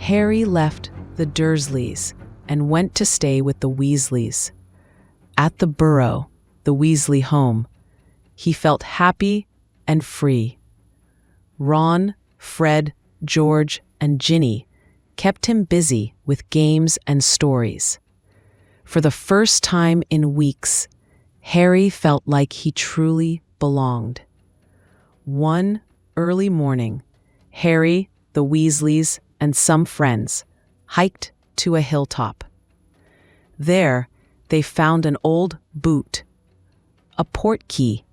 Harry left the Dursleys and went to stay with the Weasleys. At the burrow, the Weasley home, he felt happy and free. Ron, Fred, George, and Ginny kept him busy with games and stories. For the first time in weeks, Harry felt like he truly belonged. One early morning, Harry, the Weasleys, and some friends hiked to a hilltop. There, they found an old boot, a portkey,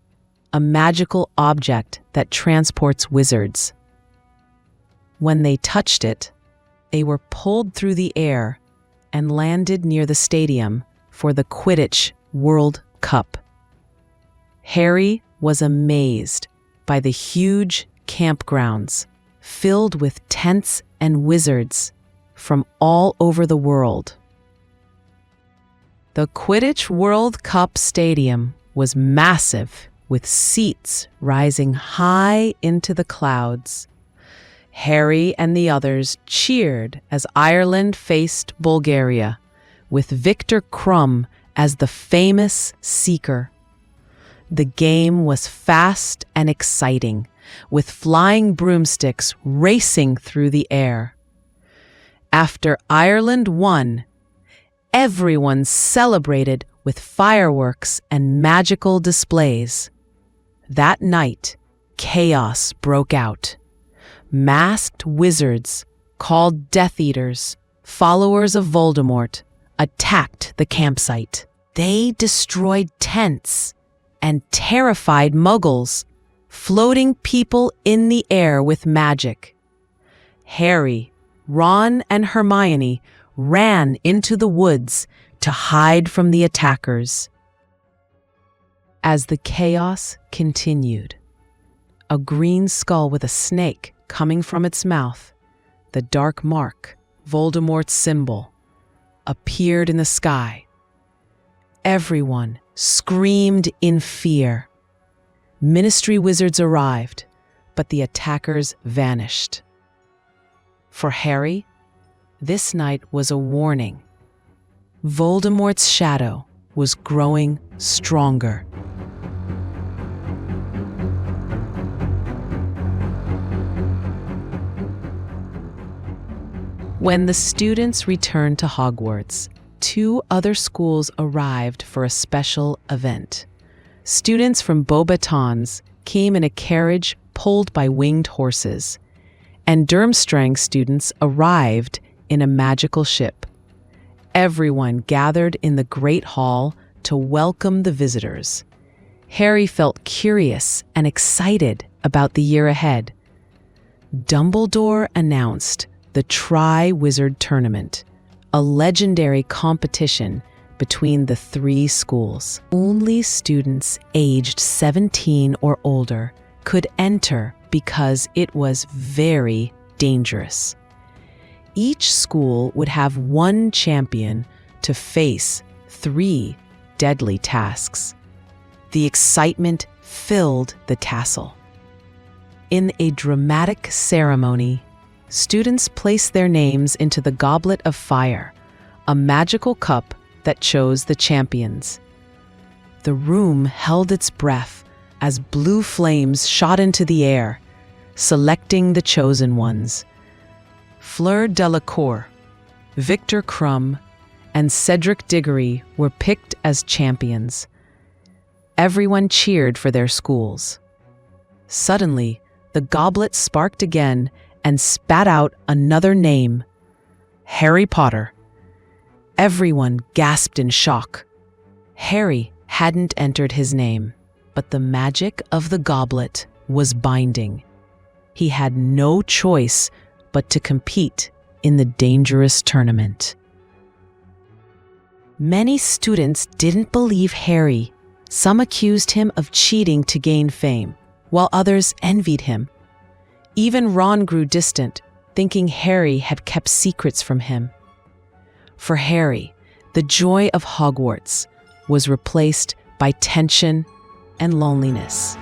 a magical object that transports wizards. When they touched it, they were pulled through the air and landed near the stadium for the Quidditch World Cup. Harry was amazed by the huge campgrounds filled with tents and wizards from all over the world. The Quidditch World Cup Stadium was massive, with seats rising high into the clouds. Harry and the others cheered as Ireland faced Bulgaria, with Victor Crumb as the famous seeker. The game was fast and exciting, with flying broomsticks racing through the air. After Ireland won, everyone celebrated with fireworks and magical displays. That night, chaos broke out. Masked wizards, called Death Eaters, followers of Voldemort, attacked the campsite. They destroyed tents and terrified Muggles, floating people in the air with magic. Harry, Ron, and Hermione ran into the woods to hide from the attackers. As the chaos continued, a green skull with a snake coming from its mouth, the dark mark, Voldemort's symbol, appeared in the sky. Everyone screamed in fear. Ministry wizards arrived, but the attackers vanished. For Harry, this night was a warning. Voldemort's shadow was growing stronger. When the students returned to Hogwarts, 2 other schools arrived for a special event. Students from Beauxbatons came in a carriage pulled by winged horses, and Durmstrang students arrived in a magical ship. Everyone gathered in the Great Hall to welcome the visitors. Harry felt curious and excited about the year ahead. Dumbledore announced the Tri-Wizard Tournament, a legendary competition between the 3 schools. Only students aged 17 or older could enter because it was very dangerous. Each school would have 1 champion to face 3 deadly tasks. The excitement filled the castle. In a dramatic ceremony, students placed their names into the Goblet of Fire, a magical cup that chose the champions. The room held its breath as blue flames shot into the air, selecting the chosen ones. Fleur Delacour, Victor Crumb, and Cedric Diggory were picked as champions. Everyone cheered for their schools. Suddenly, the goblet sparked again and spat out another name, Harry Potter. Everyone gasped in shock. Harry hadn't entered his name, but the magic of the goblet was binding. He had no choice but to compete in the dangerous tournament. Many students didn't believe Harry. Some accused him of cheating to gain fame, while others envied him. Even Ron grew distant, thinking Harry had kept secrets from him. For Harry, the joy of Hogwarts was replaced by tension and loneliness.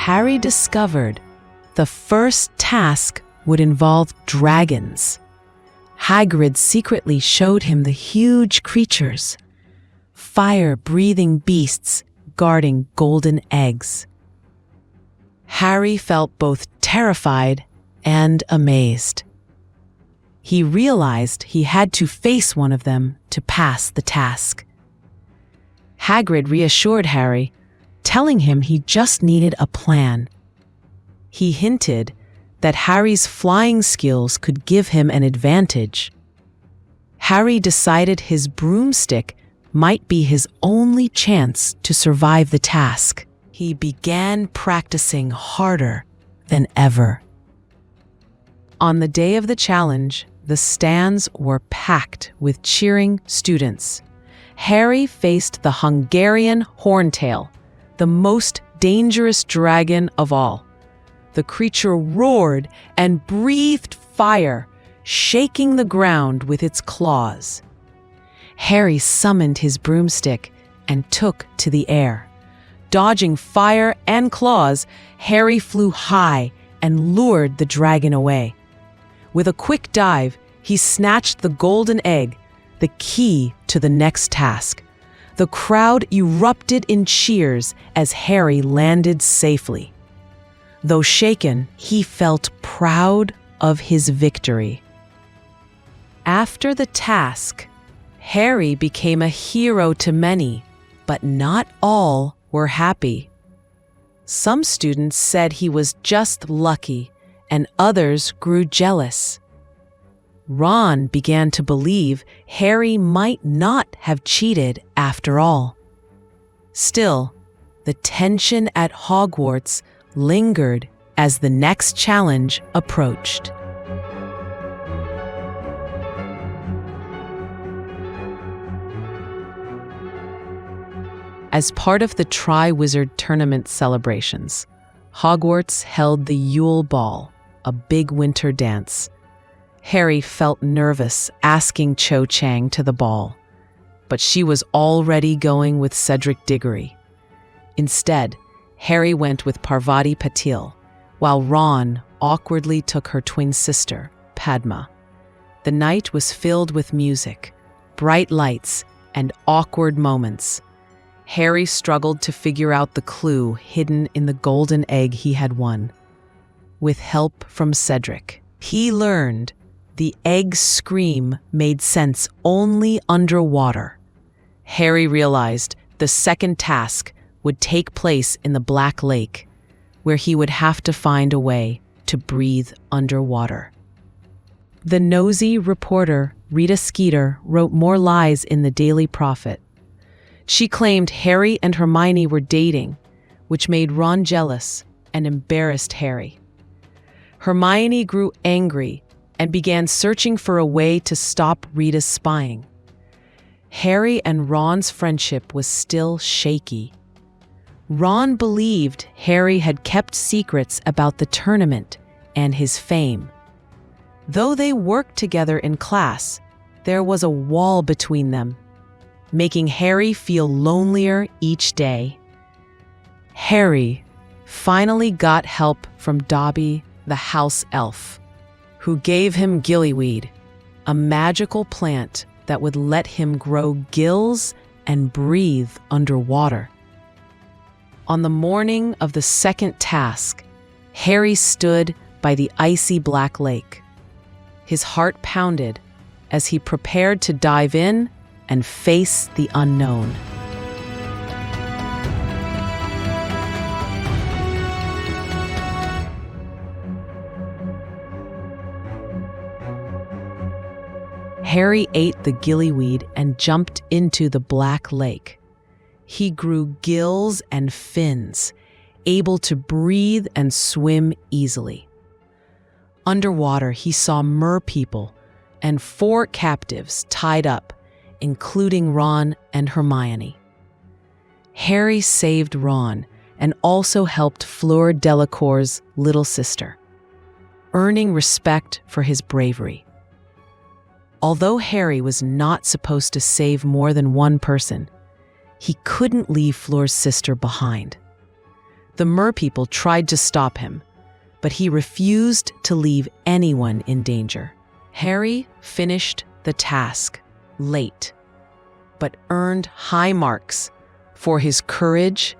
Harry discovered the first task would involve dragons. Hagrid secretly showed him the huge creatures, fire-breathing beasts guarding golden eggs. Harry felt both terrified and amazed. He realized he had to face one of them to pass the task. Hagrid reassured Harry, telling him he just needed a plan. He hinted that Harry's flying skills could give him an advantage. Harry decided his broomstick might be his only chance to survive the task. He began practicing harder than ever. On the day of the challenge, the stands were packed with cheering students. Harry faced the Hungarian Horntail, the most dangerous dragon of all. The creature roared and breathed fire, shaking the ground with its claws. Harry summoned his broomstick and took to the air. Dodging fire and claws, Harry flew high and lured the dragon away. With a quick dive, he snatched the golden egg, the key to the next task. The crowd erupted in cheers as Harry landed safely. Though shaken, he felt proud of his victory. After the task, Harry became a hero to many, but not all were happy. Some students said he was just lucky, and others grew jealous. Ron began to believe Harry might not have cheated after all. Still, the tension at Hogwarts lingered as the next challenge approached. As part of the Tri-Wizard Tournament celebrations, Hogwarts held the Yule Ball, a big winter dance. Harry felt nervous asking Cho Chang to the ball, but she was already going with Cedric Diggory. Instead, Harry went with Parvati Patil, while Ron awkwardly took her twin sister, Padma. The night was filled with music, bright lights, and awkward moments. Harry struggled to figure out the clue hidden in the golden egg he had won. With help from Cedric, he learned the egg's scream made sense only underwater. Harry realized the second task would take place in the Black Lake, where he would have to find a way to breathe underwater. The nosy reporter Rita Skeeter wrote more lies in the Daily Prophet. She claimed Harry and Hermione were dating, which made Ron jealous and embarrassed Harry. Hermione grew angry and began searching for a way to stop Rita's spying. Harry and Ron's friendship was still shaky. Ron believed Harry had kept secrets about the tournament and his fame. Though they worked together in class, there was a wall between them, making Harry feel lonelier each day. Harry finally got help from Dobby, the house elf, who gave him gillyweed, a magical plant that would let him grow gills and breathe underwater. On the morning of the second task, Harry stood by the icy Black Lake. His heart pounded as he prepared to dive in and face the unknown. Harry ate the gillyweed and jumped into the Black Lake. He grew gills and fins, able to breathe and swim easily. Underwater, he saw merpeople and 4 captives tied up, including Ron and Hermione. Harry saved Ron and also helped Fleur Delacour's little sister, earning respect for his bravery. Although Harry was not supposed to save more than one person, he couldn't leave Fleur's sister behind. The merpeople tried to stop him, but he refused to leave anyone in danger. Harry finished the task late, but earned high marks for his courage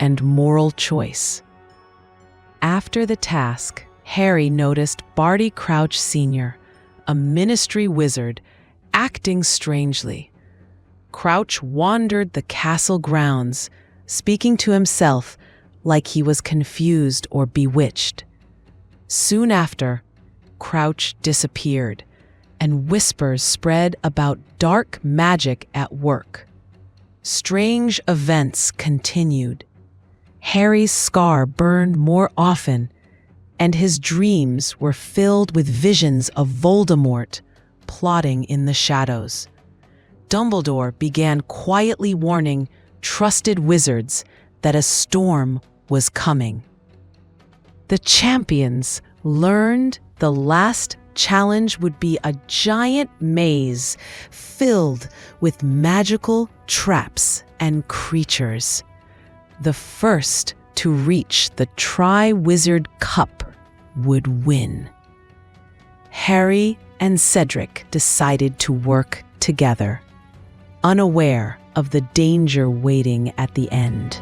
and moral choice. After the task, Harry noticed Barty Crouch Sr., a ministry wizard, acting strangely. Crouch wandered the castle grounds, speaking to himself like he was confused or bewitched. Soon after, Crouch disappeared, and whispers spread about dark magic at work. Strange events continued. Harry's scar burned more often, and his dreams were filled with visions of Voldemort plotting in the shadows. Dumbledore began quietly warning trusted wizards that a storm was coming. The champions learned the last challenge would be a giant maze filled with magical traps and creatures. The first to reach the Tri-Wizard Cup would win. Harry and Cedric decided to work together, unaware of the danger waiting at the end.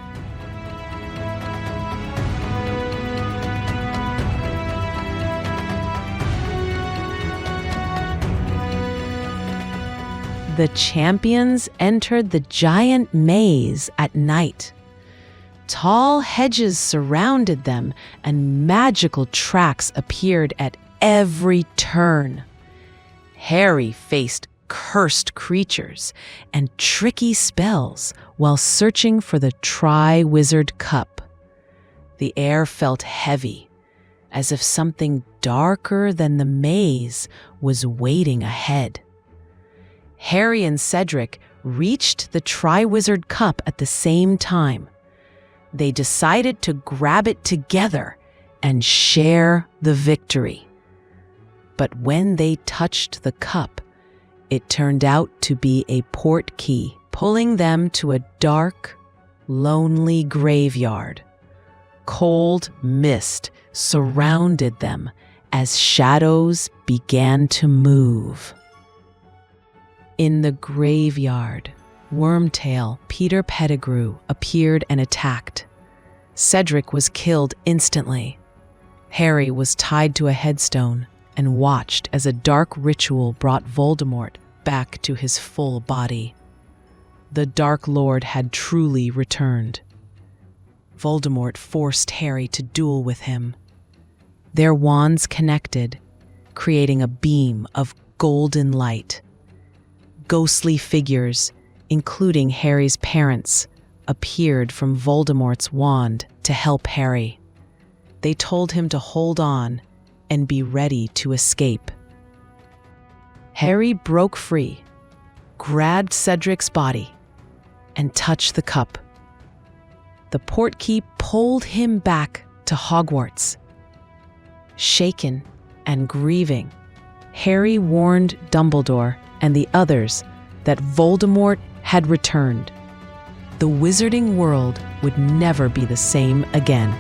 The champions entered the giant maze at night. Tall hedges surrounded them, and magical tracks appeared at every turn. Harry faced cursed creatures and tricky spells while searching for the Tri-Wizard Cup. The air felt heavy, as if something darker than the maze was waiting ahead. Harry and Cedric reached the Tri-Wizard Cup at the same time. They decided to grab it together and share the victory. But when they touched the cup, it turned out to be a portkey, pulling them to a dark, lonely graveyard. Cold mist surrounded them as shadows began to move. In the graveyard, Wormtail Peter Pettigrew appeared and attacked. Cedric was killed instantly. Harry was tied to a headstone and watched as a dark ritual brought Voldemort back to his full body. The Dark Lord had truly returned. Voldemort forced Harry to duel with him. Their wands connected, creating a beam of golden light. Ghostly figures, including Harry's parents, appeared from Voldemort's wand to help Harry. They told him to hold on and be ready to escape. Harry broke free, grabbed Cedric's body, and touched the cup. The portkey pulled him back to Hogwarts. Shaken and grieving, Harry warned Dumbledore and the others that Voldemort had returned. The wizarding world would never be the same again.